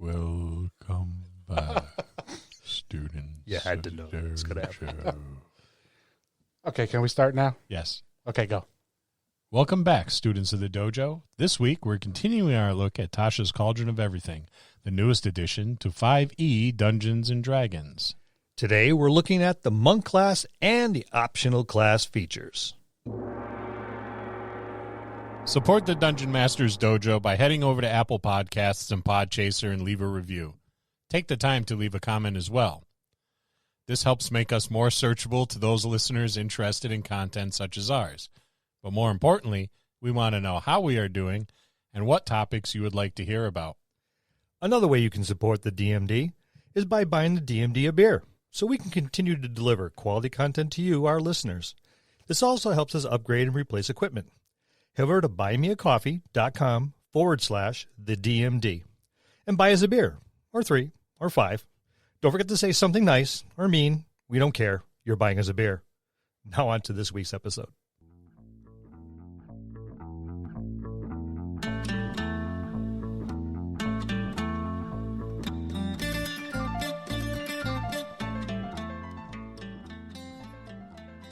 Welcome back, students. Yeah, I had to know that was going to happen. Okay, can we start now? Yes. Okay, go. Welcome back, students of the dojo. This week, we're continuing our look at Tasha's Cauldron of Everything, the newest addition to 5e Dungeons & Dragons. Today, we're looking at the monk class and the optional class features. Support the Dungeon Masters Dojo by heading over to Apple Podcasts and Podchaser and leave a review. Take the time to leave a comment as well. This helps make us more searchable to those listeners interested in content such as ours. But more importantly, we want to know how we are doing and what topics you would like to hear about. Another way you can support the DMD is by buying the DMD a beer, so we can continue to deliver quality content to you, our listeners. This also helps us upgrade and replace equipment. Head over to buymeacoffee.com/thedmd and buy us a beer, or 3, or 5. Don't forget to say something nice or mean. We don't care. You're buying us a beer. Now on to this week's episode.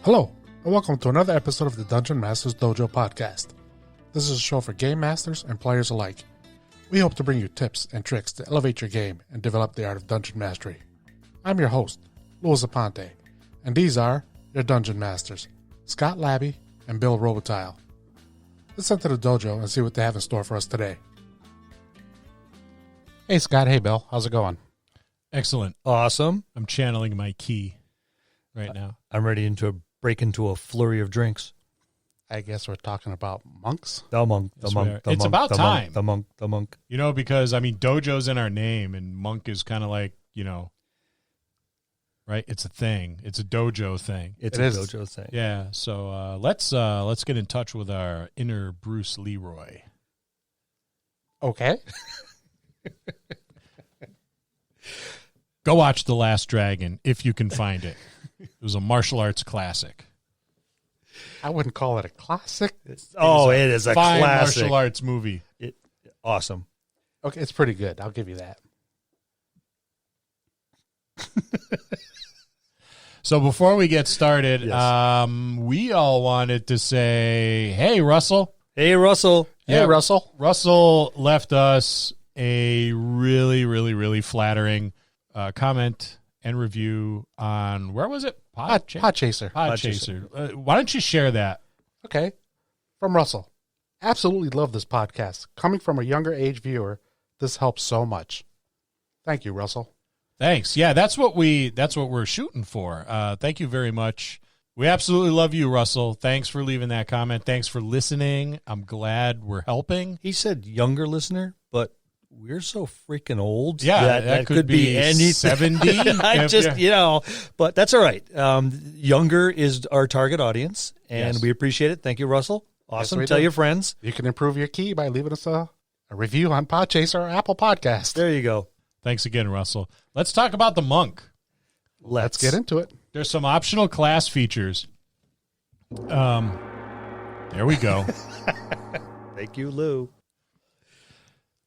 Hello, and welcome to another episode of the Dungeon Masters Dojo podcast. This is a show for game masters and players alike. We hope to bring you tips and tricks to elevate your game and develop the art of dungeon mastery. I'm your host, Louis Aponte, and these are your dungeon masters, Scott Labby and Bill Robotile. Let's enter the dojo and see what they have in store for us today. Hey Scott, hey Bill, how's it going? Excellent. Awesome. I'm channeling my ki right now. I'm ready to break into a flurry of drinks. I guess we're talking about monks. The monk, the Yes, monk, we are. the It's monk, about the time. monk, the monk, the monk. You know, because, I mean, dojo's in our name, and monk is kind of like, you know, right? It's a thing. It's a dojo thing. It's It a is. dojo thing. Yeah, so let's get in touch with our inner Bruce Leroy. Okay. Go watch The Last Dragon if you can find it. It was a martial arts classic. I wouldn't call it a classic. Oh, it is a Fine classic. martial arts movie. Awesome. Okay, it's pretty good. I'll give you that. So before we get started, Yes. we all wanted to say, hey, Russell. Hey, Russell. Hey, Russell. Russell left us a really, really, really flattering comment and review on, where was it? Podchaser. Podchaser. Why don't you share that? Okay. From Russell. Absolutely love this podcast. Coming from a younger age viewer, this helps so much. Thank you, Russell. Thanks. Yeah, that's what we're shooting for. Thank you very much. We absolutely love you, Russell. Thanks for leaving that comment. Thanks for listening. I'm glad we're helping. He said younger listener, but we're so freaking old. Yeah, that could be anything. 70. But that's all right. Younger is our target audience, and Yes. we appreciate it. Thank you, Russell. Awesome. we Tell do. your friends. You can improve your key by leaving us a review on Podchaser or Apple Podcast. There you go. Thanks again, Russell. Let's talk about the monk. Let's get into it. There's some optional class features. There we go. Thank you, Lou.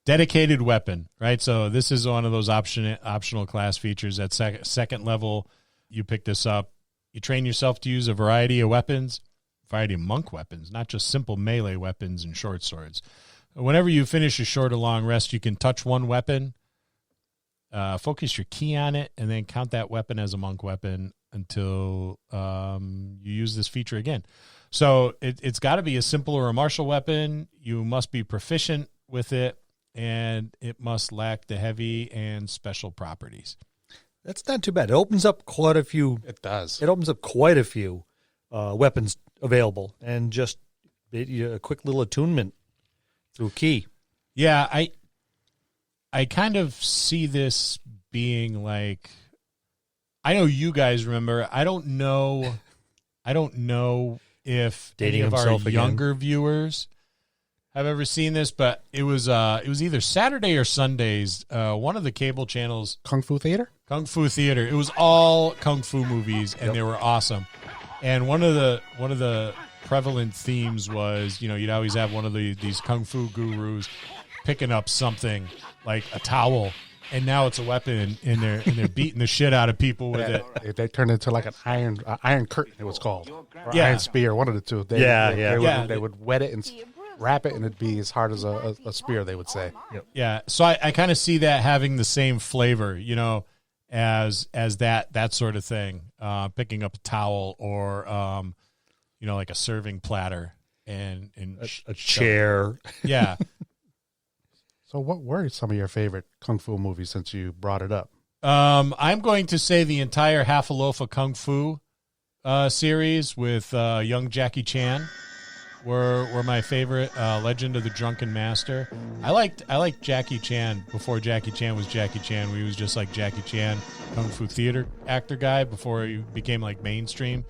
Dedicated weapon, right? So this is one of those optional class features. At second level, you pick this up. You train yourself to use a variety of weapons, variety of monk weapons, not just simple melee weapons and short swords. Whenever you finish a short or long rest, you can touch one weapon, focus your key on it, and then count that weapon as a monk weapon until you use this feature again. So it's got to be a simple or a martial weapon. You must be proficient with it, and it must lack the heavy and special properties. That's not too bad. It opens up quite a few. It does. It opens up quite a few weapons available, and just a quick little attunement through key. Yeah, I kind of see this being like, I know you guys remember. I don't know if Dating any of our himself again. younger viewers have ever seen this, but it was either Saturday or Sundays. One of the cable channels, Kung Fu Theater? Kung Fu Theater. It was all kung fu movies, and they were awesome. And one of the prevalent themes was, you'd always have one of these kung fu gurus picking up something like a towel and now it's a weapon, and they're beating the shit out of people with it. They turned into like an iron curtain. It was called, or Yeah. iron spear, one of the two. They would wet it and wrap it, and it'd be as hard as a spear. They would say. Yep. Yeah, so I kind of see that having the same flavor, you know, as that sort of thing. Picking up a towel or you know, like a serving platter and A chair. Yeah. So, what were some of your favorite kung fu movies since you brought it up? I'm going to say the entire Half a Loaf of Kung Fu series with young Jackie Chan were my favorite. Legend of the Drunken Master. I liked Jackie Chan before Jackie Chan was Jackie Chan. He was just like Jackie Chan, kung fu theater actor guy before he became like mainstream.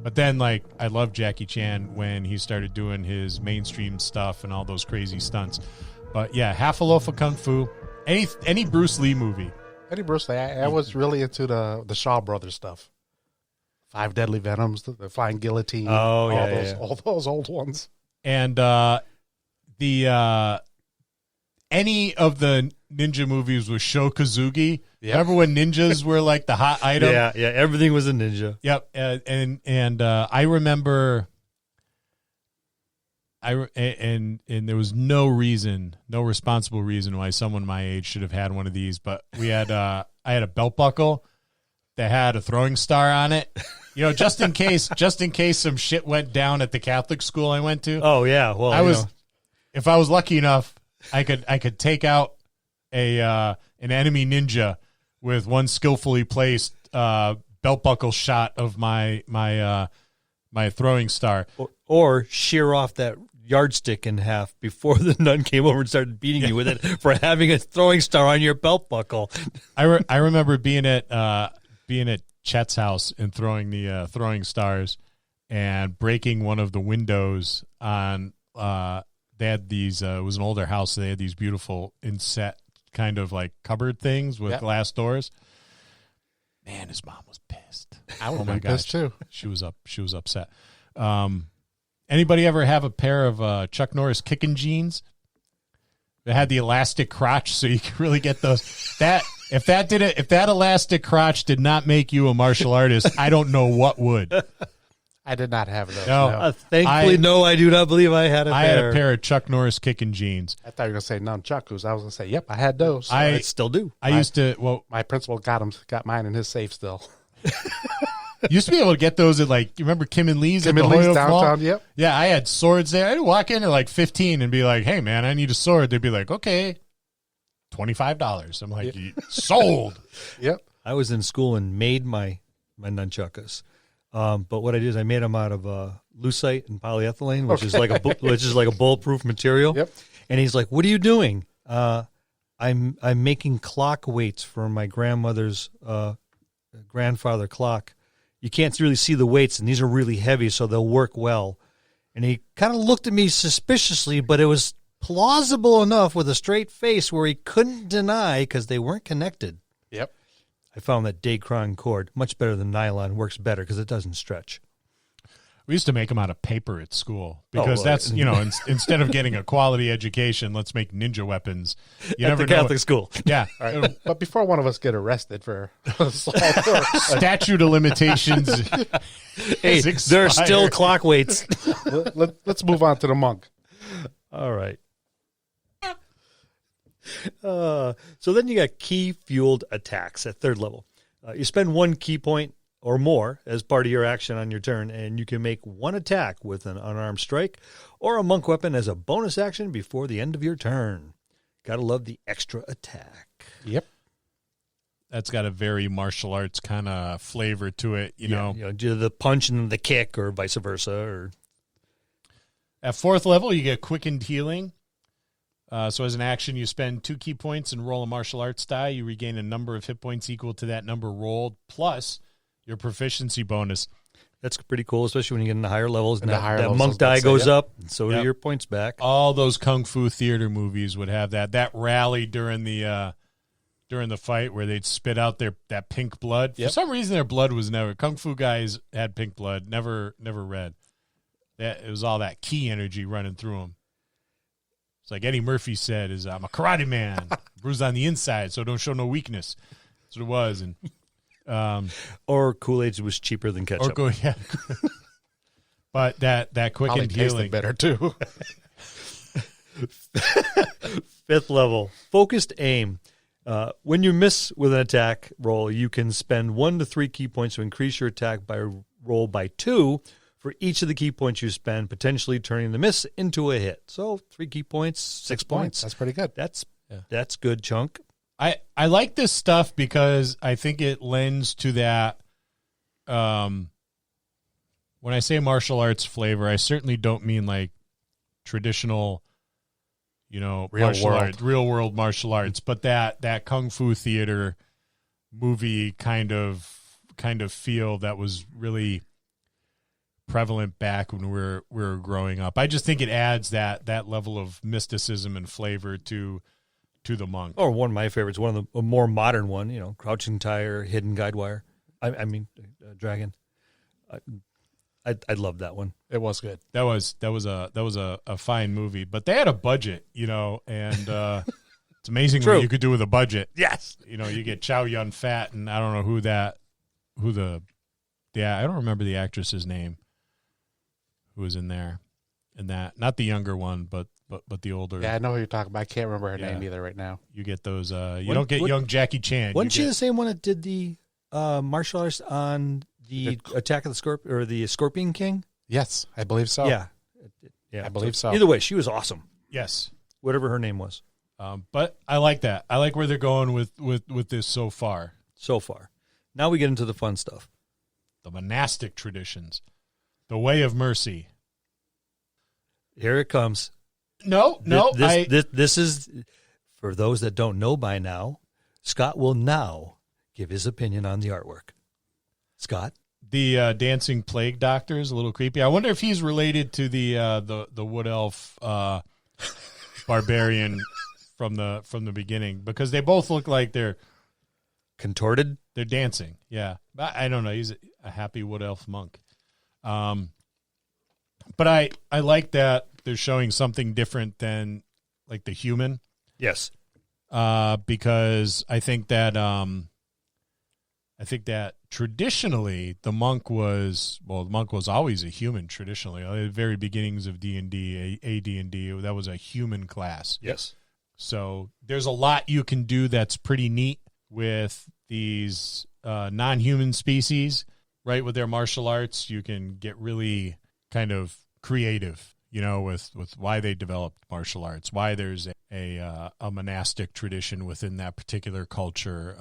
But then like I loved Jackie Chan when he started doing his mainstream stuff and all those crazy stunts. But yeah, Half a Loaf of Kung Fu. Any Bruce Lee movie. Eddie Bruce Lee. I was really into the Shaw Brothers stuff. Five Deadly Venoms, the Flying Guillotine. Oh, all those old ones. And any of the ninja movies with Shokazugi. Yep. Remember when ninjas were like the hot item? Yeah, everything was a ninja. Yep. And I remember and there was no responsible reason why someone my age should have had one of these, but we had I had a belt buckle that had a throwing star on it. You know, just in case some shit went down at the Catholic school I went to. Oh yeah, well, if I was lucky enough, I could take out an enemy ninja with one skillfully placed belt buckle shot of my throwing star, or shear off that yardstick in half before the nun came over and started beating you with it for having a throwing star on your belt buckle. I remember being at Chet's house and throwing the throwing stars and breaking one of the windows on. They had these. It was an older house, so they had these beautiful inset kind of like cupboard things with glass doors. Man, his mom was pissed. I would have been pissed too. She was upset. Anybody ever have a pair of Chuck Norris kicking jeans that had the elastic crotch, so you could really get those? If that elastic crotch did not make you a martial artist, I don't know what would. I did not have those. No. Thankfully, no, I do not believe I had a pair. I had a pair of Chuck Norris kicking jeans. I thght you were going to say nunchakus. I was going to say, yep, I had those. I still do. I used to. Well, my principal got mine in his safe still. Used to be able to get those at like, you remember Kim and Lee's at the Hoyle downtown, Mall? Yep. Yeah, I had swords there. I'd walk in at like 15 and be like, hey man, I need a sword. They'd be like, okay, $25. I'm like, sold. Yep. I was in school and made my nunchakas. But what I did is I made them out of lucite and polyethylene, which is like a bulletproof material. Yep. And he's like, "What are you doing?" I'm making clock weights for my grandmother's grandfather clock. You can't really see the weights, and these are really heavy, so they'll work well. And he kind of looked at me suspiciously, but it was plausible enough with a straight face where he couldn't deny because they weren't connected. Yep. I found that Dacron cord, much better than nylon, works better because it doesn't stretch. We used to make them out of paper at school because that's, you know, instead of getting a quality education, let's make ninja weapons. You At never the know. Catholic school. Yeah. All right. But before one of us get arrested for Statute of limitations. Hey, there are still clock weights. let's move on to the monk. All right. So then you got key-fueled attacks at third level. You spend 1 key point or more as part of your action on your turn, and you can make 1 attack with an unarmed strike or a monk weapon as a bonus action before the end of your turn. Gotta love the extra attack. Yep. That's got a very martial arts kind of flavor to it, you know. Do the punch and the kick or vice versa. Or At 4th level, you get quickened healing. So as an action, you spend 2 key points and roll a martial arts die. You regain a number of hit points equal to that number rolled, plus your proficiency bonus. That's pretty cool, especially when you get into higher levels. And that levels, monk die goes yep. up, and so do your points back. All those kung fu theater movies would have that. That rally during the fight where they'd spit out that pink blood. Yep. For some reason, their blood was never. Kung fu guys had pink blood, never red. It was all that ki energy running through them. It's like Eddie Murphy said, "I'm a karate man. bruised on the inside, so don't show no weakness. That's what it was. And or Kool-Aid was cheaper than ketchup. yeah. But that quickened healing better too. Fifth level, focused aim. When you miss with an attack roll, you can spend 1 to 3 key points to increase your attack by roll by 2 for each of the key points you spend, potentially turning the miss into a hit. So 3 key points, 6 points. That's pretty good. That's good chunk. I like this stuff because I think it lends to that. When I say martial arts flavor, I certainly don't mean like traditional, real world martial arts, but that kung fu theater movie kind of feel that was really prevalent back when we were growing up. I just think it adds that level of mysticism and flavor to the monk. Or one of my favorites, one of the more modern one, Crouching Tiger, Hidden Guidewire. I mean, Dragon. I love that one. It was good. That was a fine movie, but they had a budget, and it's amazing what you could do with a budget. Yes, you get Chow Yun Fat, and I don't know I don't remember the actress's name who was in there, and that not the younger one, but the older. Yeah, I know who you're talking about. I can't remember her name either right now. You get those. Don't get young Jackie Chan. Wasn't she the same one that did the martial arts on the Attack of the Scorpion or the Scorpion King? Yes, I believe so. Yeah, I believe so. Either way, she was awesome. Yes, whatever her name was. But I like that. I like where they're going with this so far. So far, now we get into the fun stuff. The monastic traditions, the way of mercy. Here it comes. No. This is for those that don't know by now. Scott will now give his opinion on the artwork. Scott, the dancing plague doctor is a little creepy. I wonder if he's related to the wood elf barbarian from the beginning, because they both look like they're contorted. They're dancing. Yeah, I don't know. He's a happy wood elf monk. But I like that they're showing something different than like the human. Yes. Because I think that traditionally the monk was always a human traditionally. At the very beginnings of D&D, AD&D, that was a human class. Yes. So there's a lot you can do that's pretty neat with these non-human species, right? With their martial arts, you can get really kind of creative, with why they developed martial arts, why there's a monastic tradition within that particular culture.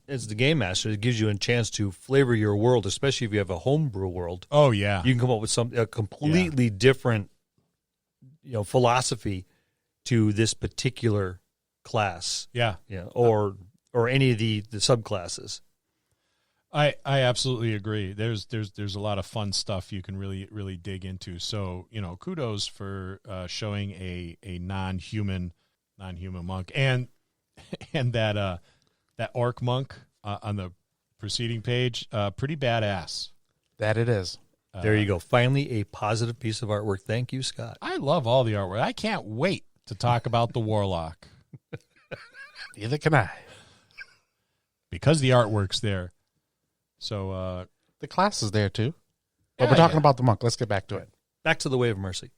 As the game master, it gives you a chance to flavor your world, especially if you have a homebrew world. Oh yeah, you can come up with a completely different, philosophy to this particular class. Yeah, or any of the subclasses. I absolutely agree. There's a lot of fun stuff you can really dig into. So, kudos for showing a non-human monk, and that orc monk on the preceding page, pretty badass. That it is. There you go. Finally, a positive piece of artwork. Thank you, Scott. I love all the artwork. I can't wait to talk about the warlock. Neither can I, because the artwork's there. So the class is there too. But we're talking about the monk. Let's get back to it. Back to the way of mercy.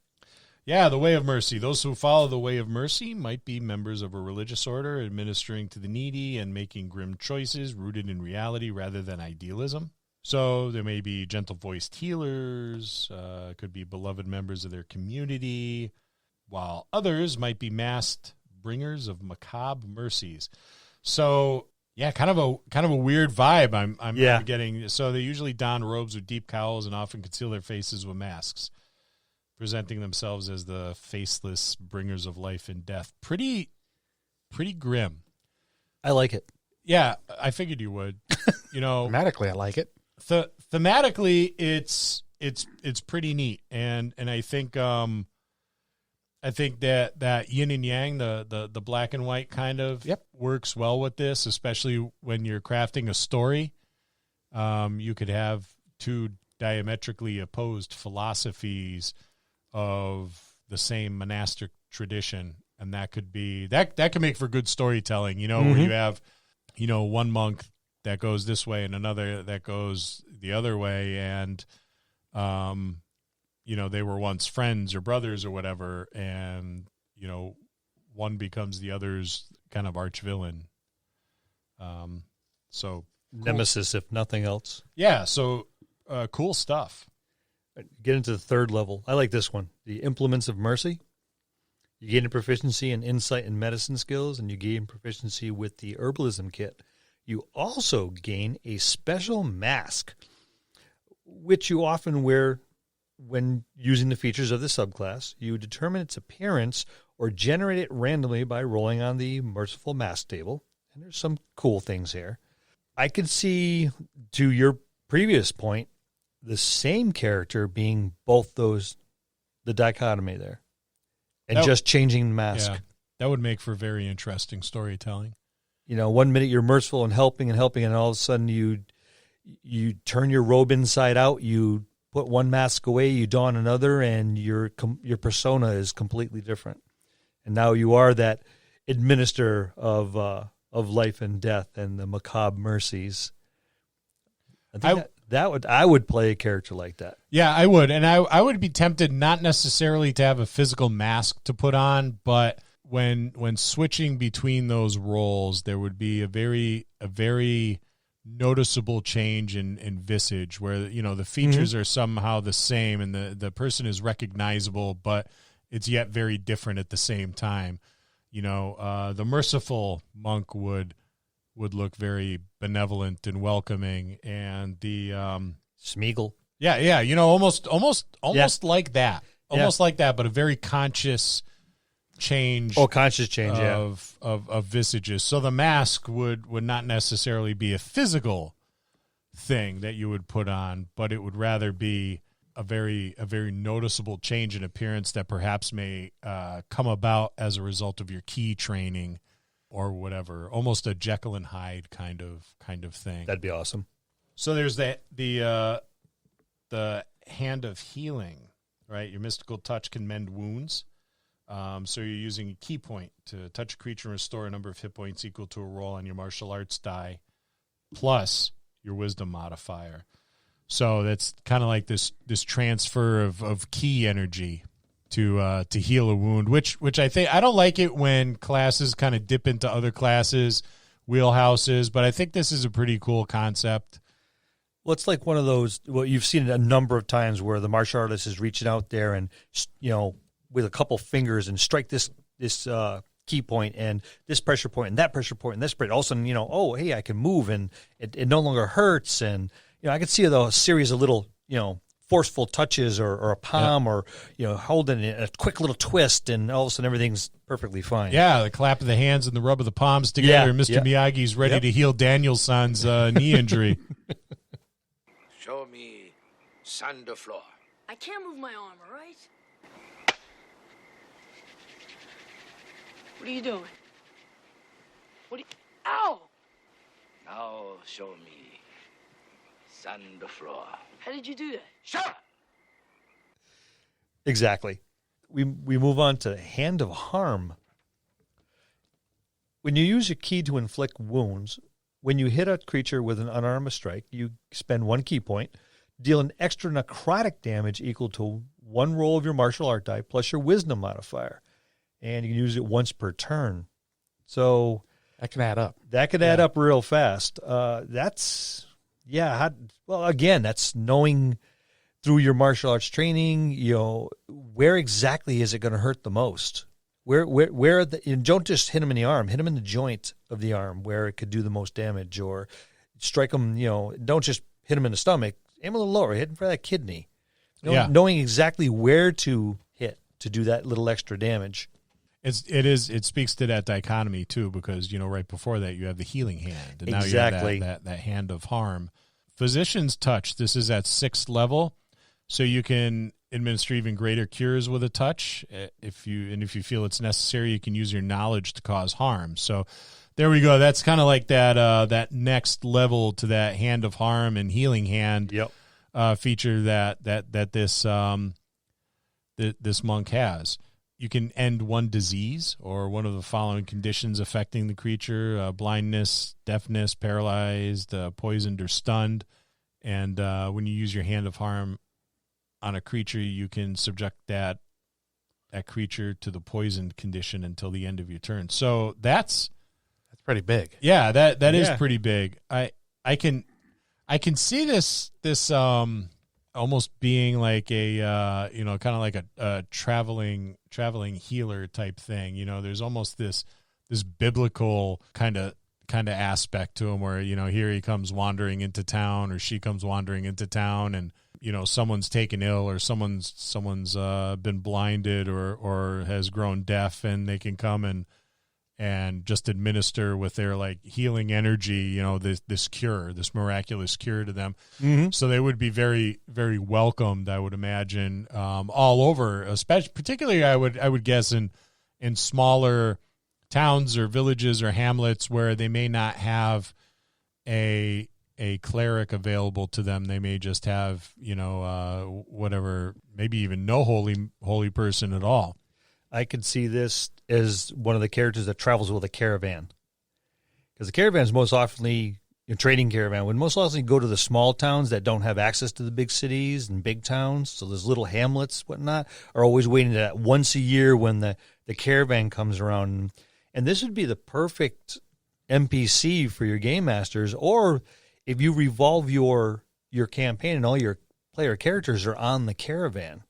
Yeah, the way of mercy. Those who follow the way of mercy might be members of a religious order, administering to the needy and making grim choices rooted in reality rather than idealism. So there may be gentle-voiced healers, could be beloved members of their community, while others might be masked bringers of macabre mercies. So yeah, kind of a weird vibe I'm getting. So they usually don robes with deep cowls and often conceal their faces with masks, presenting themselves as the faceless bringers of life and death. Pretty grim. I like it. Yeah, I figured you would. Thematically, I like it. Thematically, it's pretty neat, and I think that yin and yang, the black and white kind of works well with this, especially when you're crafting a story. You could have two diametrically opposed philosophies of the same monastic tradition, And that could be that can make for good storytelling, where you have, one monk that goes this way and another that goes the other way, and they were once friends or brothers or whatever, and one becomes the other's kind of arch villain. So nemesis, cool. If nothing else. Yeah. So cool stuff. Get into the third level. I like this one. The Implements of Mercy. You gain a proficiency in insight and medicine skills, and you gain proficiency with the herbalism kit. You also gain a special mask, which you often wear when using the features of the subclass. You determine its appearance or generate it randomly by rolling on the Merciful Mask table. And there's some cool things here. I could see, to your previous point, the same character being both those, the dichotomy there, and just changing the mask. Yeah, that would make for very interesting storytelling. 1 minute you're merciful and helping, and all of a sudden you turn your robe inside out, you put one mask away, you don another, and your persona is completely different. And now you are that administrator of life and death and the macabre mercies. I would play a character like that. Yeah, I would. And I would be tempted not necessarily to have a physical mask to put on, but when switching between those roles, there would be a very noticeable change in visage where, the features are somehow the same and the person is recognizable, but it's yet very different at the same time. The merciful monk would look very benevolent and welcoming, and the Smeagol. Yeah, almost like that. Almost like that, but a very conscious change. Conscious change of visages. So the mask would not necessarily be a physical thing that you would put on, but it would rather be a very noticeable change in appearance that perhaps may come about as a result of your key training or whatever. Almost a Jekyll and Hyde kind of thing. That'd be awesome. So there's the hand of healing, right? Your mystical touch can mend wounds. So you're using a key point to touch a creature and restore a number of hit points equal to a roll on your martial arts die, plus your wisdom modifier. So that's kind of like this transfer of key energy to heal a wound, which I think I don't like it when classes kind of dip into other classes' wheelhouses, but I think this is a pretty cool concept. Well, it's like one of those. Well, you've seen it a number of times where the martial artist is reaching out there and with a couple fingers and strike this key point and this pressure point and that pressure point and this pressure. All of a sudden, hey, I can move and it no longer hurts. And I could see a series of little forceful touches or a palm or holding it, a quick little twist, and all of a sudden everything's perfectly fine. Yeah, the clap of the hands and the rub of the palms together. Yeah, Mr. Miyagi's ready to heal Daniel-san's knee injury. Show me sand the floor. I can't move my arm, all right? What are you doing? Ow! Now show me sand the floor. How did you do that? Shut up! Exactly. We move on to Hand of Harm. When you use your key to inflict wounds, when you hit a creature with an unarmed strike, you spend 1 key point, deal an extra necrotic damage equal to 1 roll of your martial art die plus your wisdom modifier. And you can use it once per turn. So that can add up. That could add up real fast. That's knowing through your martial arts training, where exactly is it going to hurt the most? And don't just hit him in the arm, hit him in the joint of the arm where it could do the most damage, or strike him, don't just hit him in the stomach, aim a little lower, hit him for that kidney. Knowing exactly where to hit to do that little extra damage. It speaks to that dichotomy too, because right before that you have the healing hand, and now exactly. you have that hand of harm. Physician's touch. This is at 6th level, so you can administer even greater cures with a touch. If you feel it's necessary, you can use your knowledge to cause harm. So there we go. That's kind of like that next level to that hand of harm and healing hand feature that this monk has. you can end one disease or one of the following conditions affecting the creature: blindness, deafness, paralyzed, poisoned, or stunned. And when you use your Hand of Harm on a creature, you can subject that creature to the poisoned condition until the end of your turn. So that's pretty big. Yeah, that is pretty big. I can see this almost being like a kind of like a traveling healer type thing. There's almost this biblical kind of aspect to him where here he comes wandering into town, or she comes wandering into town, and someone's taken ill, or someone's been blinded or has grown deaf, and they can come and just administer with their like healing energy, this cure, this miraculous cure to them. Mm-hmm. So they would be very, very welcomed, I would imagine, all over, especially particularly I would guess in smaller towns or villages or hamlets where they may not have a cleric available to them. They may just have, whatever, maybe even no holy person at all. I could see this as one of the characters that travels with a caravan, because the caravan is most often your trading caravan would most often go to the small towns that don't have access to the big cities and big towns. So those little hamlets, whatnot, are always waiting to that once a year when the caravan comes around. And this would be the perfect NPC for your game masters, or if you revolve your campaign and all your player characters are on the caravan,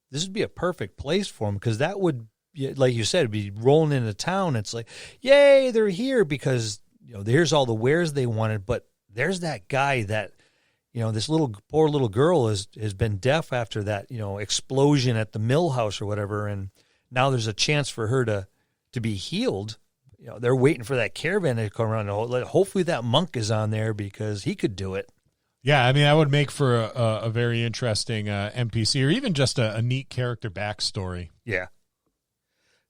this would be a perfect place for them, because that would, like you said, be rolling into town. It's like, yay, they're here because here's all the wares they wanted, but there's that guy that this poor little girl has been deaf after that explosion at the mill house or whatever, and now there's a chance for her to be healed. They're waiting for that caravan to come around. Hopefully that monk is on there because he could do it. Yeah, I mean, I would make for a very interesting NPC, or even just a neat character backstory. Yeah.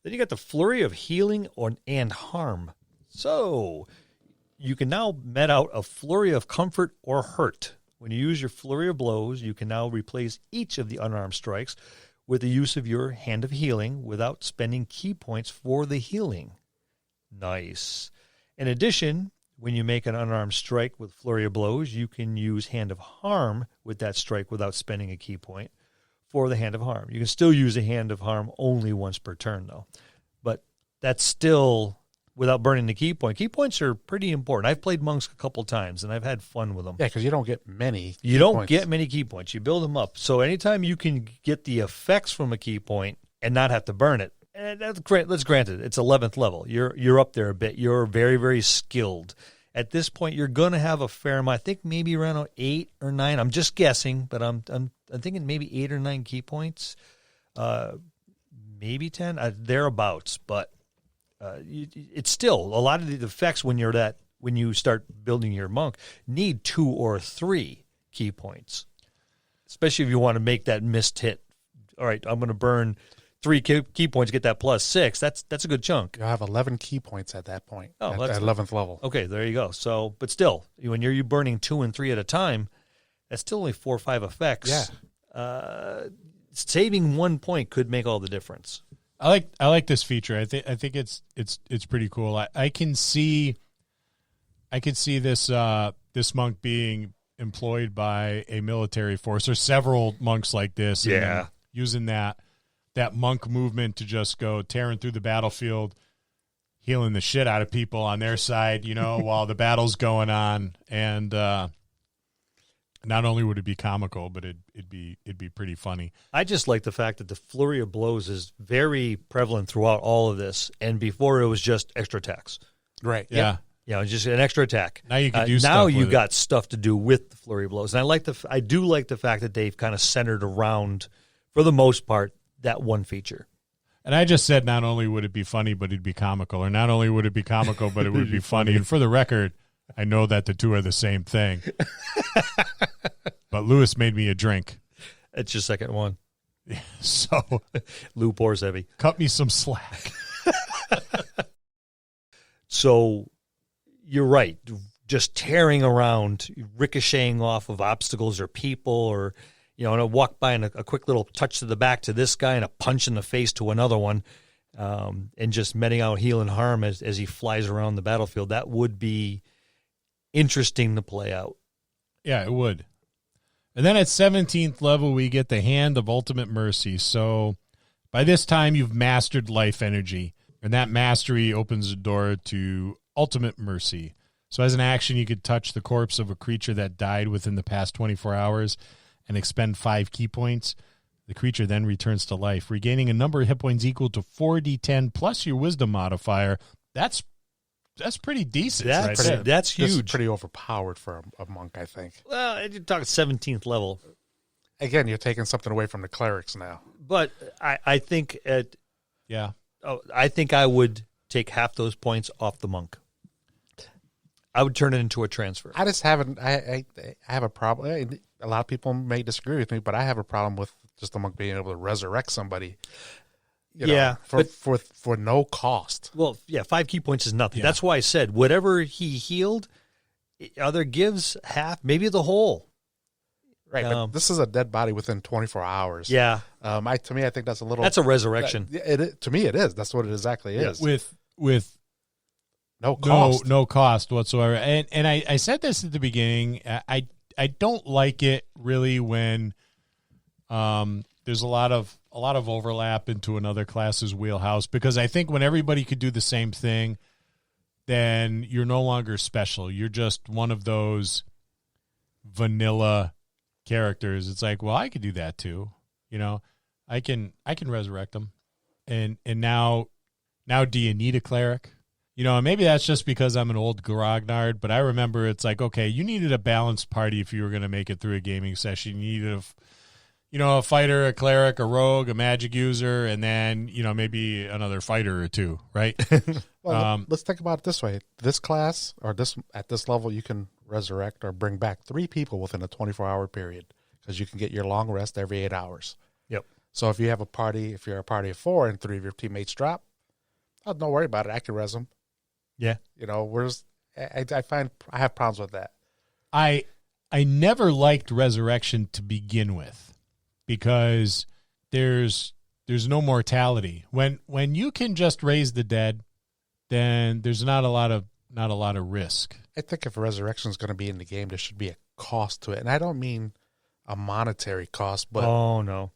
Then you got the flurry of healing and harm. So you can now met out a flurry of comfort or hurt. When you use your flurry of blows, you can now replace each of the unarmed strikes with the use of your Hand of Healing without spending key points for the healing. Nice. In addition, when you make an unarmed strike with flurry of blows, you can use Hand of Harm with that strike without spending a key point for the Hand of Harm. You can still use a Hand of Harm only once per turn, though. But that's still without burning the key point. Key points are pretty important. I've played monks a couple times, and I've had fun with them. Yeah, because you don't get many You don't get many key points. You build them up. So anytime you can get the effects from a key point and not have to burn it, that's great. Let's grant it. It's 11th level. You're up there a bit. You're very, very skilled. At this point, you're going to have a fair amount. I think maybe around 8 or 9. I'm just guessing, but I'm thinking maybe 8 or 9 key points, maybe 10, thereabouts. But it's still a lot of the effects when you start building your monk need 2 or 3 key points, especially if you want to make that missed hit. All right, I'm going to burn 3 key points, get that +6. That's a good chunk. You'll have 11 key points at that point. Oh, at that's 11th level. Okay, there you go. So, but still, when you're burning 2 and 3 at a time, that's still only 4 or 5 effects. Yeah. Saving 1 point could make all the difference. I like this feature. I think it's pretty cool. I can see this this monk being employed by a military force, or several monks like this. Yeah. And then using that monk movement to just go tearing through the battlefield, healing the shit out of people on their side, while the battle's going on. And not only would it be comical, but it'd be pretty funny. I just like the fact that the flurry of blows is very prevalent throughout all of this. And before, it was just extra attacks. Right. Yeah. Yeah, it's just an extra attack. Now you can do stuff now with you it. got stuff to do with the flurry of blows. And I do like the fact that they've kind of centered around, for the most part, that one feature. And I just said not only would it be funny, but it'd be comical. Or not only would it be comical, but it would be funny. And for the record, I know that the two are the same thing. But Lewis made me a drink. It's your second one. So Lou pours heavy. cut me some slack. So you're right. Just tearing around, ricocheting off of obstacles or people, or and a walk by and a quick little touch to the back to this guy and a punch in the face to another one, and just meting out heal and harm as he flies around the battlefield. That would be interesting to play out. Yeah, it would. And then at 17th level, we get the Hand of Ultimate Mercy. So by this time, you've mastered life energy, and that mastery opens the door to Ultimate Mercy. So as an action, you could touch the corpse of a creature that died within the past 24 hours and expend 5 key points. The creature then returns to life, regaining a number of hit points equal to 4d10 plus your wisdom modifier. That's pretty decent. That's huge. This is pretty overpowered for a monk, I think. Well, you're talking 17th level. Again, you're taking something away from the clerics now. But I think I think I would take half those points off the monk. I would turn it into a transfer. I just haven't. I have a problem. A lot of people may disagree with me, but I have a problem with just the monk being able to resurrect somebody. For no cost. Well, yeah, 5 key points is nothing. Yeah. That's why I said whatever he healed, either gives half, maybe the whole. Right, but this is a dead body within 24 hours. Yeah. To me, I think that's a little. That's a resurrection. To me, it is. That's what it exactly is. With no cost. No cost whatsoever. And I said this at the beginning. I don't like it really when there's a lot of overlap into another class's wheelhouse, because I think when everybody could do the same thing, then you're no longer special. You're just one of those vanilla characters. It's like, well, I could do that too. I can resurrect them. And now do you need a cleric? And maybe that's just because I'm an old grognard, but I remember it's like, okay, you needed a balanced party if you were going to make it through a gaming session. You needed a fighter, a cleric, a rogue, a magic user, and then, maybe another fighter or two, right? Well, let's think about it this way. This class, or at this level, you can resurrect or bring back 3 people within a 24-hour period, because you can get your long rest every 8 hours. Yep. So if you're a party of 4 and 3 of your teammates drop, don't worry about it. I can res them. Yeah. I find I have problems with that. I never liked resurrection to begin with, because there's no mortality. When you can just raise the dead, then there's not a lot of risk. I think if resurrection is going to be in the game, there should be a cost to it, and I don't mean a monetary cost, but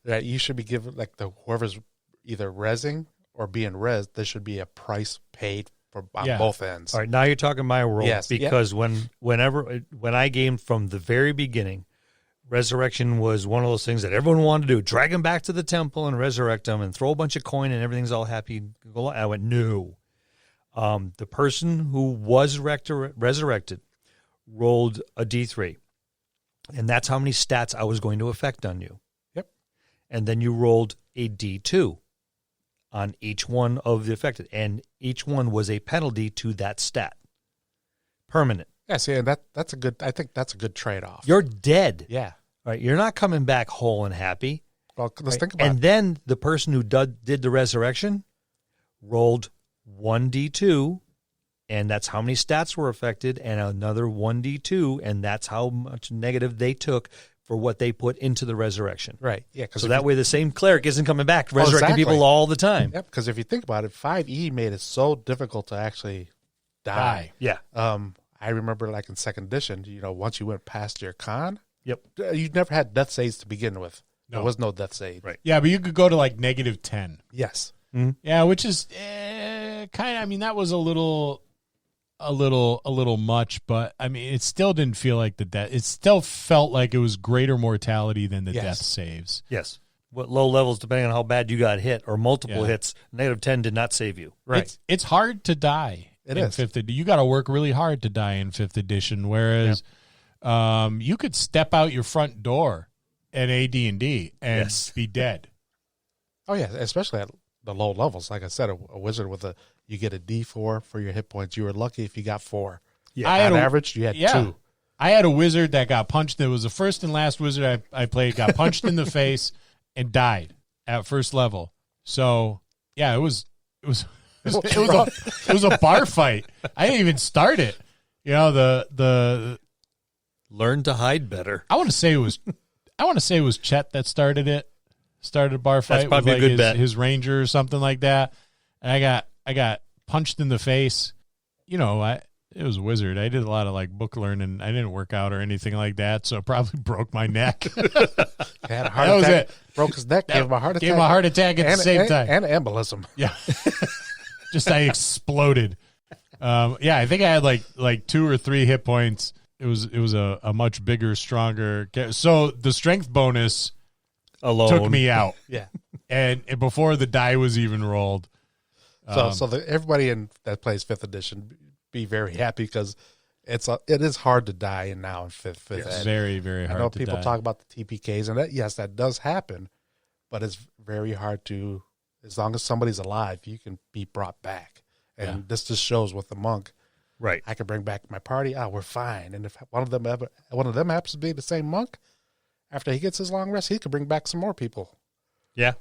that you should be given, like, whoever's either rezzing or being rezzed, there should be a price paid on both ends. All right, now you're talking my world. Yes, because when I gamed from the very beginning, resurrection was one of those things that everyone wanted to do. Drag them back to the temple and resurrect them and throw a bunch of coin and everything's all happy. I went, no. The person who was resurrected rolled a D3, and that's how many stats I was going to affect on you. Yep. And then you rolled a D2 on each one of the affected, and each one was a penalty to that stat. Permanent. Yeah, see, and that's a good. I think that's a good trade-off. You're dead. Yeah. Right. You're not coming back whole and happy. Well, let's think about it. And then the person who did the resurrection rolled 1d2, and that's how many stats were affected, and another 1d2, and that's how much negative they took for what they put into the resurrection. Right. Yeah. So that way the same cleric isn't coming back, resurrecting people all the time. Yep. Because if you think about it, 5e made it so difficult to actually die. Yeah. I remember, like, in 2nd edition, once you went past your con, yep, you never had death saves to begin with. No. There was no death save. Right. Yeah, but you could go to like -10. Yes. Mm-hmm. Yeah, which is kind of. I mean, that was a little much, but I mean, it still didn't feel like the death. It still felt like it was greater mortality than the death saves. Yes. What low levels, depending on how bad you got hit or multiple hits, -10 did not save you. Right. It's hard to die. It in is. 5th edition. You got to work really hard to die in 5th edition, whereas you could step out your front door at AD&D and be dead. Oh, yeah, especially at the low levels. Like I said, a wizard you get a D4 for your hit points. You were lucky if you got 4. Yeah, on average, you had 2. I had a wizard that got punched. It was the first and last wizard I played, got punched in the face and died at 1st level. So, yeah, it was a bar fight. I didn't even start it. Learn to hide better. I want to say it was I want to say it was Chet that started a bar fight. That's probably with a good bet. His ranger or something like that. And I got punched in the face. You know, it was a wizard. I did a lot of like book learning. I didn't work out or anything like that, so it probably broke my neck. Had a heart That was attack. it. Broke his neck. Gave him a heart attack. Gave him a heart attack at the same time. And embolism. Yeah. Just I exploded. I think I had like 2 or 3 hit points. It was a much bigger, stronger. So the strength bonus Alone took me out. Yeah. And before the die was even rolled. So everybody that plays 5th edition be very happy because it is hard to die in 5th It's ed. very, very hard. I know to people die. talk about the TPKs, and that does happen, but it's very hard to. As long as somebody's alive, you can be brought back, and this just shows with the monk. Right. I can bring back my party. We're fine. And if one of them happens to be the same monk, after he gets his long rest, he could bring back some more people. Yeah.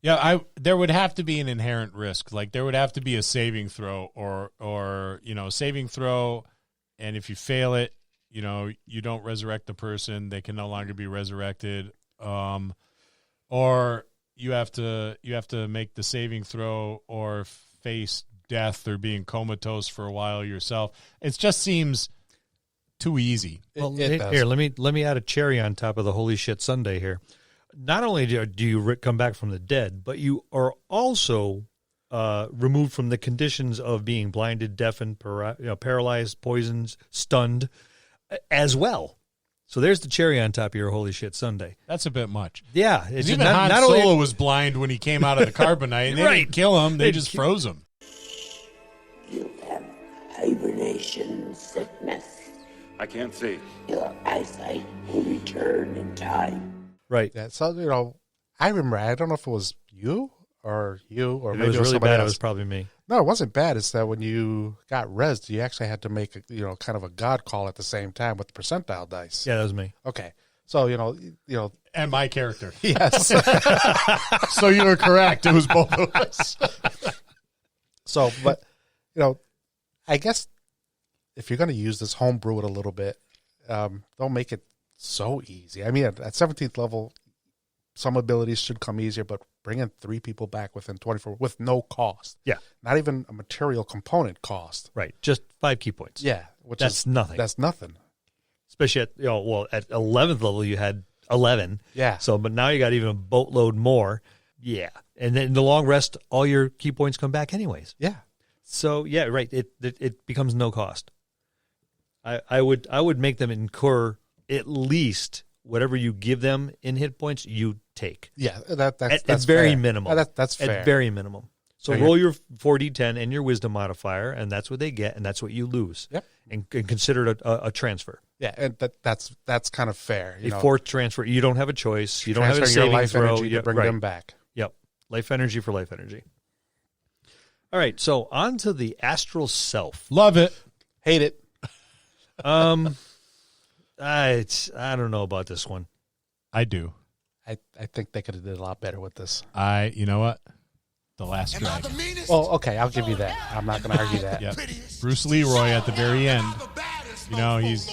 Yeah, there would have to be an inherent risk. Like there would have to be a saving throw or saving throw, and if you fail it, you don't resurrect the person. They can no longer be resurrected. Or you have to make the saving throw or face death or being comatose for a while yourself. It just seems too easy. Well, It does. here, let me add a cherry on top of the holy shit Sunday here. Not only do you come back from the dead, but you are also removed from the conditions of being blinded, deafened, paralyzed, poisoned, stunned, as well. So there's the cherry on top of your holy shit Sunday. That's a bit much. Yeah, it's Even Han Solo was blind when he came out of the carbonite. And they didn't kill him; they just froze him. You have hibernation sickness. I can't see. Your eyesight will return in time. Right. Yeah, so I remember. I don't know if it was you or If maybe it was it was really somebody bad, else. it was probably me. No, it wasn't bad. It's that when you got rezzed, you actually had to make kind of a god call at the same time with the percentile dice. Yeah, that was me. Okay, so And my character. yes. So you were correct. It was both of us. So, but I guess if you're going to use this, homebrew it a little bit. Don't make it so easy. I mean, at 17th level, some abilities should come easier, but bringing 3 people back within 24 with no cost. Yeah. Not even a material component cost. Right. Just 5 key points. Yeah. That's nothing. That's nothing. Especially at at 11th level you had 11. Yeah. So, but now you got even a boatload more. Yeah. And then in the long rest, all your key points come back anyways. Yeah. So yeah, right. It becomes no cost. I would make them incur at least whatever you give them in hit points, you take. Yeah. That's At very fair. minimum. That's fair. At very minimum. So Okay. roll your 4d10 and your wisdom modifier, and that's what they get, and that's what you lose. Yep. And consider it a transfer. Yeah, and that's kind of fair. A fourth transfer. You don't have a choice. You don't have a transfer your saving life throw. energy to bring right. them back. Yep. Life energy for life energy. All right. So on to the astral self. Love it. Hate it. I don't know about this one. I do. I think they could have did a lot better with this. You know what? The Last Dragon. Well, okay, I'll give you that. I'm not going to argue that. Yeah. Bruce Leroy at the very end. He's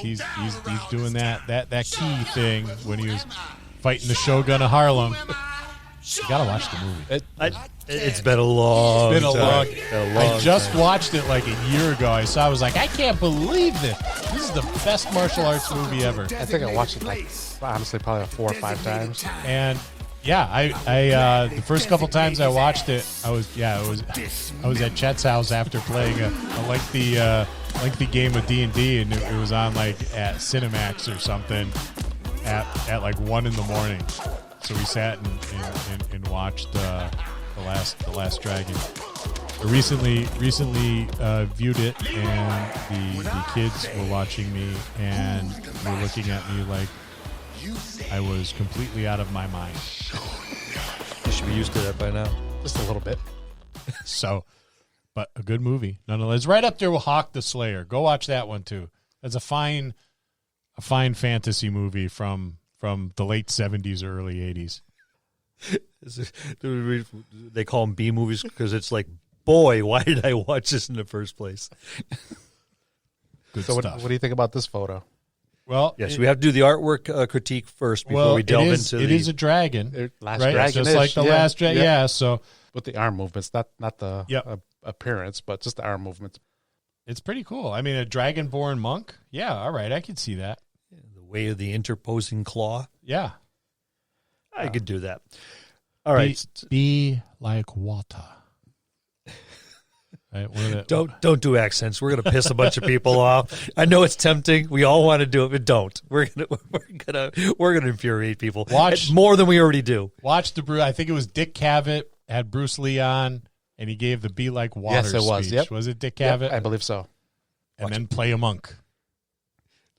doing that key thing when he was fighting the Shogun of Harlem. You gotta watch the movie. It's been a long It's been a time. long. I just watched it like a year ago. I was like, I can't believe this. This is the best martial arts movie ever. I think I watched it honestly probably 4 or 5 times. And yeah, I the first couple times I watched it, I was at Chet's house after playing a lengthy game of D&D, and it was on like at Cinemax or something at like 1 a.m. So we sat and watched the last Dragon. I recently viewed it, and the kids were watching me and were looking at me like I was completely out of my mind. You should be used to that by now. Just a little bit. So, but a good movie nonetheless. Right up there with Hawk the Slayer. Go watch that one too. That's a fine fantasy movie from the late 70s or early 80s. They call them B movies because it's like, boy, why did I watch this in the first place? Good So stuff. what do you think about this photo? Well, Yes, we have to do the artwork critique first before we delve into it is a dragon, Last right? Dragon, Just like the last dragon. Yeah. So with the arm movements, not the Yep. appearance, but just the arm movements. it's pretty cool. I mean, a dragonborn monk. Yeah. All right. I can see that. the way of the interposing claw. Yeah. I could do that. All right. Be like water. Right, Don't do accents. We're gonna piss a bunch of people off. I know it's tempting. We all want to do it, but don't. We're gonna infuriate people. Watch more than we already do. Watch the Bruce. I think it was Dick Cavett had Bruce Lee on, and he gave the "Be Like Water" Yes, it was. speech. Yep. Was it Dick Cavett? Yep, I believe so. And then play a monk.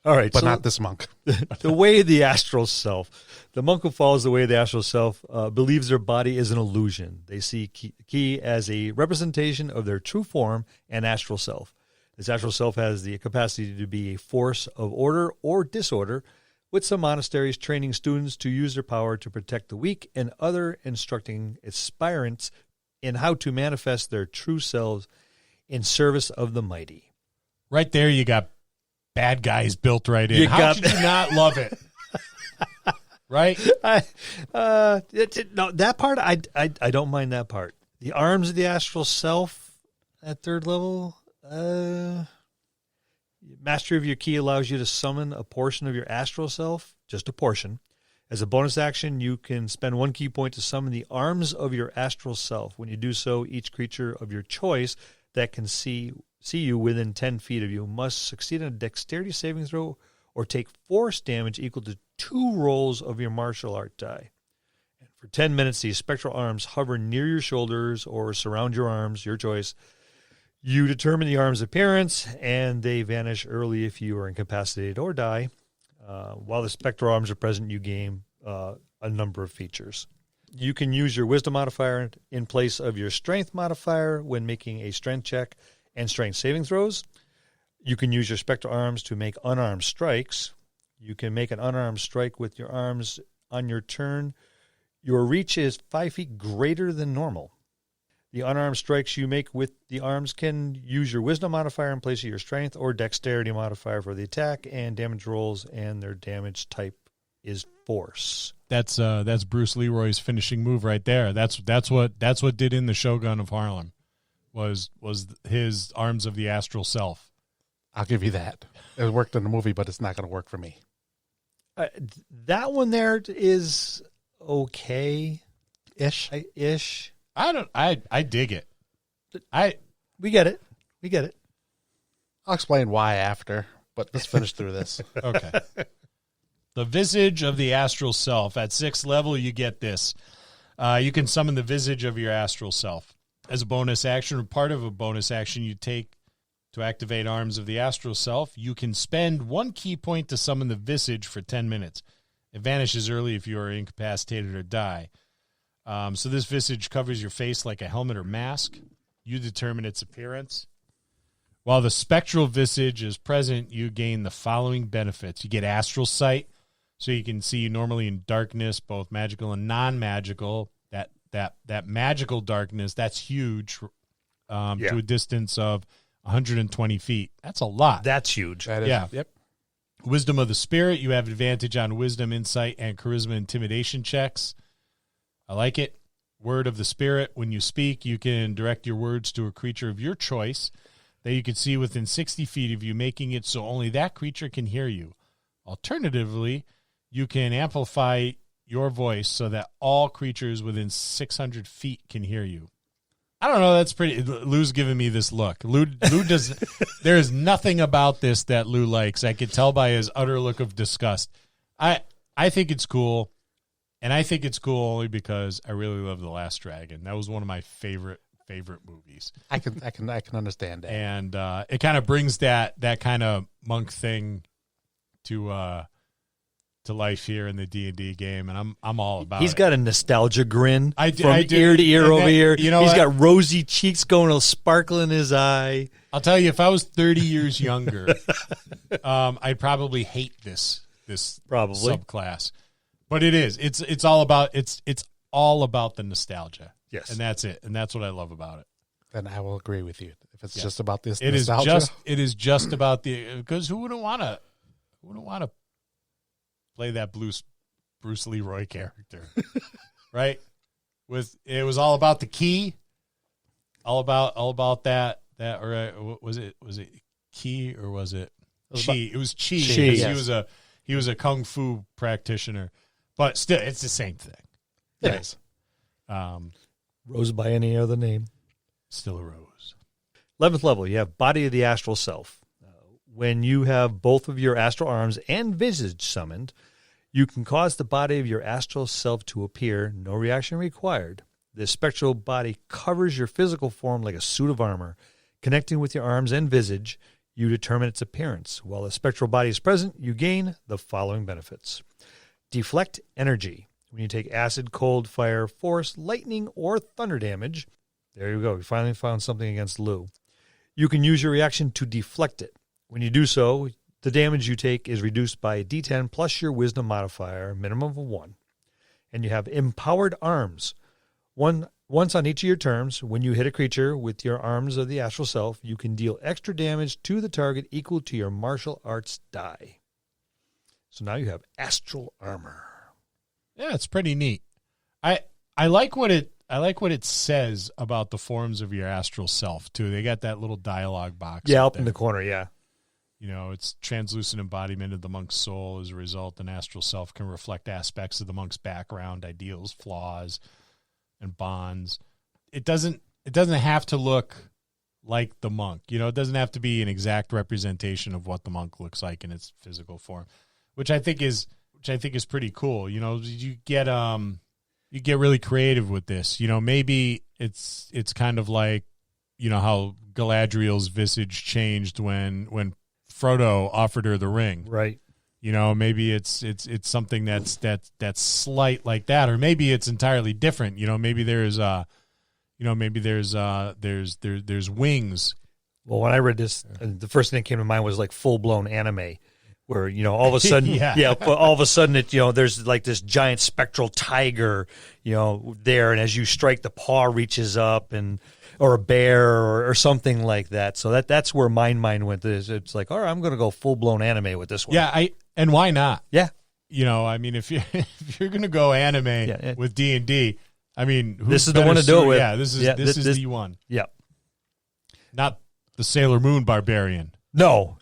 All right, But so not this monk. the way of the astral self. The monk who follows the way of the astral self believes their body is an illusion. They see ki as a representation of their true form and astral self. This astral self has the capacity to be a force of order or disorder, with some monasteries training students to use their power to protect the weak and other instructing aspirants in how to manifest their true selves in service of the mighty. Right there, you got bad guys built right in. How could you not love it? Right? No, that part I don't mind that part. The arms of the astral self at third level. Mastery of your key allows you to summon a portion of your astral self, just a portion. As a bonus action, you can spend 1 key point to summon the arms of your astral self. When you do so, each creature of your choice that can see you within 10 feet of you must succeed on a dexterity saving throw or take force damage equal to 2 rolls of your martial art die. And for 10 minutes, these spectral arms hover near your shoulders or surround your arms, your choice. You determine the arm's appearance, and they vanish early if you are incapacitated or die. While the spectral arms are present, you gain a number of features. You can use your wisdom modifier in place of your strength modifier when making a strength check and strength saving throws. You can use your spectral arms to make unarmed strikes. You can make an unarmed strike with your arms on your turn. Your reach is 5 feet greater than normal. The unarmed strikes you make with the arms can use your wisdom modifier in place of your strength or dexterity modifier for the attack and damage rolls, and their damage type is force. That's Bruce Leroy's finishing move right there. That's what did in the Shogun of Harlem was his arms of the astral self. I'll give you that. It worked in the movie, but it's not going to work for me. That one there is okay. Ish. I dig it. We get it. I'll explain why after, but let's finish through this. Okay. The visage of the astral self. At 6th level, you get this. You can summon the visage of your astral self. As a bonus action or part of a bonus action you take to activate arms of the astral self, you can spend 1 key point to summon the visage for 10 minutes. It vanishes early if you are incapacitated or die. So this visage covers your face like a helmet or mask. You determine its appearance. While the spectral visage is present, you gain the following benefits. You get astral sight, so you can see normally in darkness, both magical and non-magical. That magical darkness, that's huge to a distance of 120 feet. That's a lot. That's huge. That is, Yeah. Yep. Wisdom of the spirit, you have advantage on wisdom, insight, and charisma intimidation checks. I like it. Word of the spirit, when you speak, you can direct your words to a creature of your choice that you can see within 60 feet of you, making it so only that creature can hear you. Alternatively, you can amplify your voice so that all creatures within 600 feet can hear you. I don't know. That's pretty. Lou's giving me this look. Lou does. There is nothing about this that Lou likes. I could tell by his utter look of disgust. I think it's cool, and I think it's cool only because I really love The Last Dragon. That was one of my favorite movies. I can understand that. And it kind of brings that kind of monk thing to life here in the D&D game, and I'm all about it. He's got a nostalgia grin I from do. ear to ear And over that, here. you know He's what? got rosy cheeks going, a sparkle in his eye. I'll tell you, if I was 30 years younger, I'd probably hate this Probably. subclass. But it is. It's all about the nostalgia. Yes. And that's it. And that's what I love about it. Then I will agree with you. If it's just about this It nostalgia, is just about because who wouldn't want wouldn't want to play that Bruce Leroy character, right? It was all about the key, all about that or was it key or was it chi? It was chi. Yes. He was a kung fu practitioner, but still, it's the same thing. Yes. Rose by any other name. Still a rose. 11th level, you have Body of the Astral Self. When you have both of your astral arms and visage summoned, you can cause the body of your astral self to appear, no reaction required. This spectral body covers your physical form like a suit of armor. Connecting with your arms and visage, you determine its appearance. While the spectral body is present, you gain the following benefits. Deflect energy. When you take acid, cold, fire, force, lightning, or thunder damage, there you go. We finally found something against Lou. You can use your reaction to deflect it. When you do so, the damage you take is reduced by a D10 plus your wisdom modifier, minimum of 1. And you have empowered arms. Once on each of your turns, when you hit a creature with your arms of the astral self, you can deal extra damage to the target equal to your martial arts die. So now you have astral armor. Yeah, it's pretty neat. I like what it says about the forms of your astral self too. They got that little dialogue box. Yeah, up in the corner, yeah. You know, it's translucent embodiment of the monk's soul. As a result, an astral self can reflect aspects of the monk's background, ideals, flaws, and bonds. It doesn't have to look like the monk. You know, it doesn't have to be an exact representation of what the monk looks like in its physical form, which I think is pretty cool. You know, you get really creative with this. You know, maybe it's kind of like, you know, how Galadriel's visage changed when Frodo offered her the ring. Right. You know, maybe it's something that's slight like that, or maybe it's entirely different. You know, maybe there's wings. Well, when I read this, the first thing that came to mind was like full blown anime, where, you know, all of a sudden, all of a sudden it, you know, there's like this giant spectral tiger, you know, there, and as you strike, the paw reaches up, or a bear or something like that. So that's where my mind went. It's like, all right, I'm going to go full blown anime with this one. Yeah, and why not? Yeah. You know, I mean, if you're going to go anime with D&D, I mean, this is the one to do it with. Yeah, this is the one. Yeah. Not the Sailor Moon barbarian. No.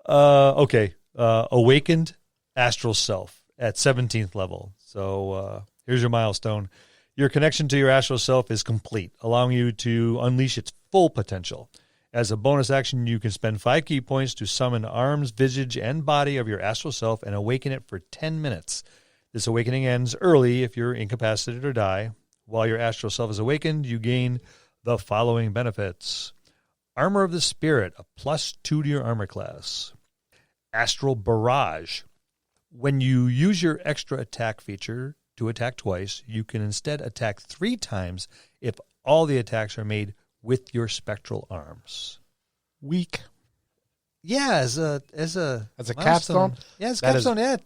Okay. Awakened astral self at 17th level. So here's your milestone. Your connection to your astral self is complete, allowing you to unleash its full potential. As a bonus action, you can spend 5 key points to summon arms, visage, and body of your astral self and awaken it for 10 minutes. This awakening ends early if you're incapacitated or die. While your astral self is awakened, you gain the following benefits. Armor of the Spirit, a +2 to your armor class. Astral Barrage. When you use your extra attack feature to attack twice, you can instead attack 3 times if all the attacks are made with your spectral arms. Weak. Yeah, as a capstone. Yeah, as a capstone.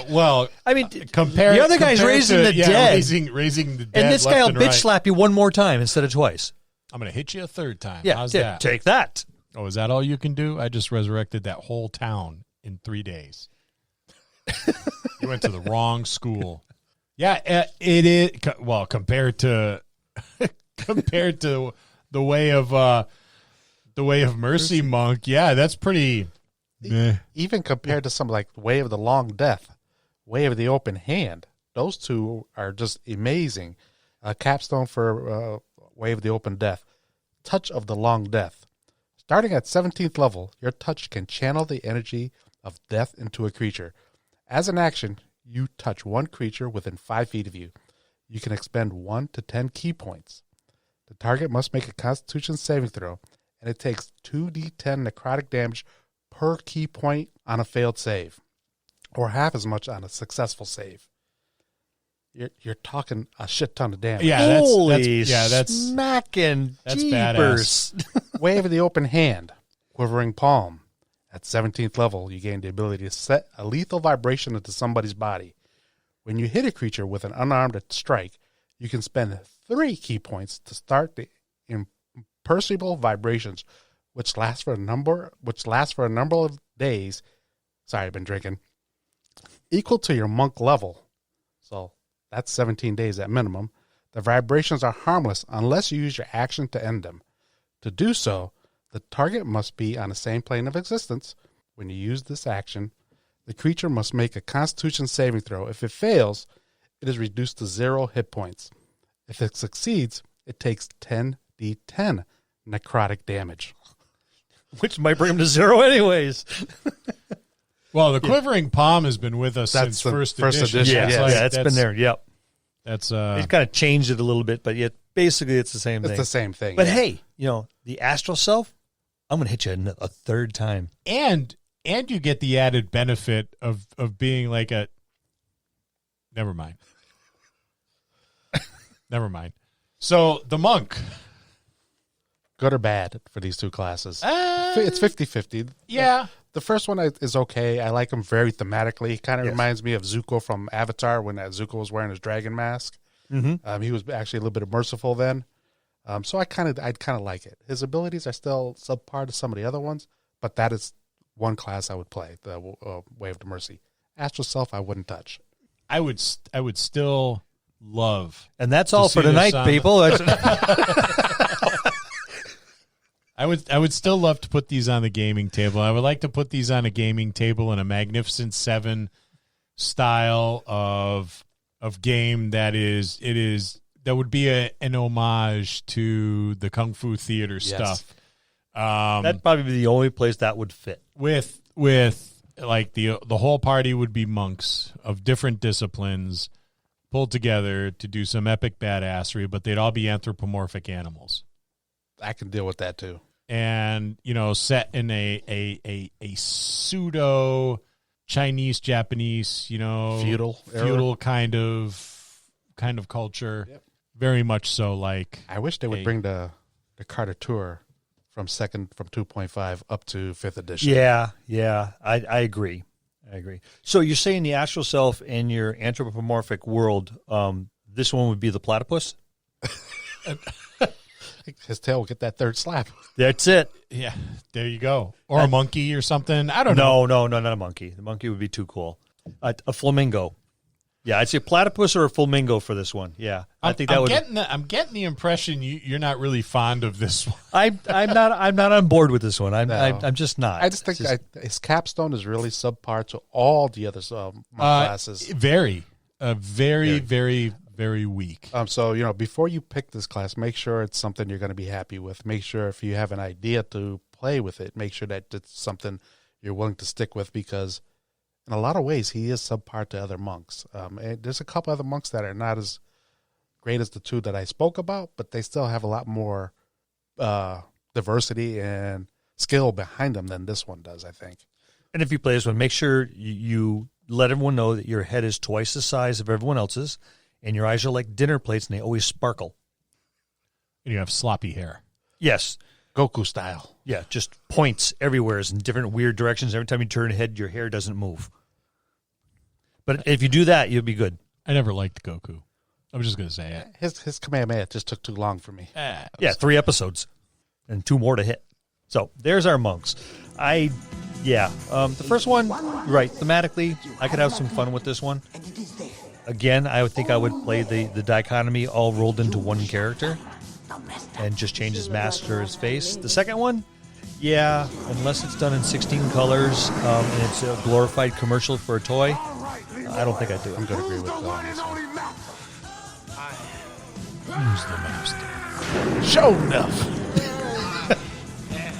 Well. I mean, compared the other guy's raising the dead, raising the dead, and this guy will bitch right. slap you one more time instead of twice. I'm going to hit you a 3rd time. Yeah, how's that? Take that. Oh, is that all you can do? I just resurrected that whole town in 3 days. You went to the wrong school. Yeah, it is. Well, compared to the way of mercy monk, yeah, that's pretty. Even compared to something like Way of the Long Death, Way of the Open Hand, those two are just amazing. Capstone for Way of the Open Death, Touch of the Long Death. Starting at 17th level, your touch can channel the energy of death into a creature. As an action, you touch one creature within 5 feet of you. You can expend 1 to 10 key points. The target must make a Constitution saving throw, and it takes 2d10 necrotic damage per key point on a failed save, or half as much on a successful save. You're talking a shit ton of damage. Yeah, Holy that's smacking that's jeepers. Way of the Open Hand, Quivering Palm. At 17th level, you gain the ability to set a lethal vibration into somebody's body. When you hit a creature with an unarmed strike, you can spend 3 key points to start the perceivable vibrations, which last for a number of days. Sorry, I've been drinking. Equal to your monk level. So that's 17 days at minimum. The vibrations are harmless unless you use your action to end them. To do so, the target must be on the same plane of existence. When you use this action, the creature must make a Constitution saving throw. If it fails, it is reduced to 0 hit points. If it succeeds, it takes 10d10 necrotic damage. Which might bring him to 0 anyways. Well, the Quivering Palm has been with us since first edition. Yeah, it's been there. Yep. That's He's kind of changed it a little bit, but yet basically it's the same thing. It's the same thing. But hey, the astral self, I'm going to hit you a third time. And you get the added benefit of being like a... Never mind. Never mind. So, the monk. Good or bad for these two classes? It's 50-50. Yeah. The first one is okay. I like him very thematically. Kind of reminds me of Zuko from Avatar when Zuko was wearing his dragon mask. Mm-hmm. He was actually a little bit merciful then. So I'd kind of like it. His abilities are still subpar to some of the other ones, but that is one class I would play, the Way of the Mercy. Astral Self, I wouldn't touch. I would still love. And that's all for tonight, people. I would still love to put these on the gaming table. I would like to put these on a gaming table in a Magnificent Seven style of game that would be an homage to the Kung Fu Theater stuff. That'd probably be the only place that would fit. With like the whole party would be monks of different disciplines pulled together to do some epic badassery, but they'd all be anthropomorphic animals. I can deal with that too. And, set in a pseudo Chinese, Japanese, feudal kind of culture. Yep. Very much so like. I wish they would bring the Carter Tour from 2.5 up to 5th edition. Yeah. I agree. So you're saying the astral self in your anthropomorphic world, this one would be the platypus? His tail will get that third slap. That's it. Yeah, there you go. Or a monkey or something. I don't know. No, not a monkey. The monkey would be too cool. A flamingo. Yeah, I'd say a platypus or a flamingo for this one. Yeah, I think that would. I'm getting the impression you're not really fond of this one. I'm not on board with this one. I'm just not. I just think his capstone is really subpar to all the other classes. Very weak. So, before you pick this class, make sure it's something you're going to be happy with. Make sure if you have an idea to play with it, make sure that it's something you're willing to stick with, because in a lot of ways, he is subpar to other monks. And there's a couple other monks that are not as great as the two that I spoke about, but they still have a lot more diversity and skill behind them than this one does, I think. And if you play this one, make sure you let everyone know that your head is twice the size of everyone else's, and your eyes are like dinner plates, and they always sparkle. And you have sloppy hair. Yes. Goku style. Yeah, just points everywhere in different weird directions. Every time you turn your head, your hair doesn't move. But if you do that, you'll be good. I never liked Goku. I'm just going to say it. His Kamehameha just took too long for me. 3 episodes and 2 more to hit. So there's our monks. The first one, right, thematically, I could have some fun with this one. Again, I would think I would play the dichotomy all rolled into one character and just change his mask or his face. The second one, unless it's done in 16 colors and it's a glorified commercial for a toy, I don't think I'd do it. I'm going to agree with this one. Who's the master? Show enough.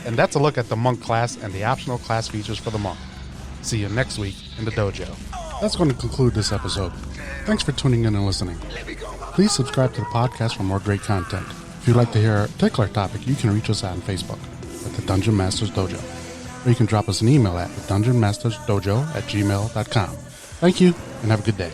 And that's a look at the monk class and the optional class features for the monk. See you next week in the dojo. That's going to conclude this episode. Thanks for tuning in and listening. Please subscribe to the podcast for more great content. If you'd like to hear a particular topic, you can reach us on Facebook at the Dungeon Masters Dojo. Or you can drop us an email at thedungeonmastersdojo@gmail.com. Thank you, and have a good day.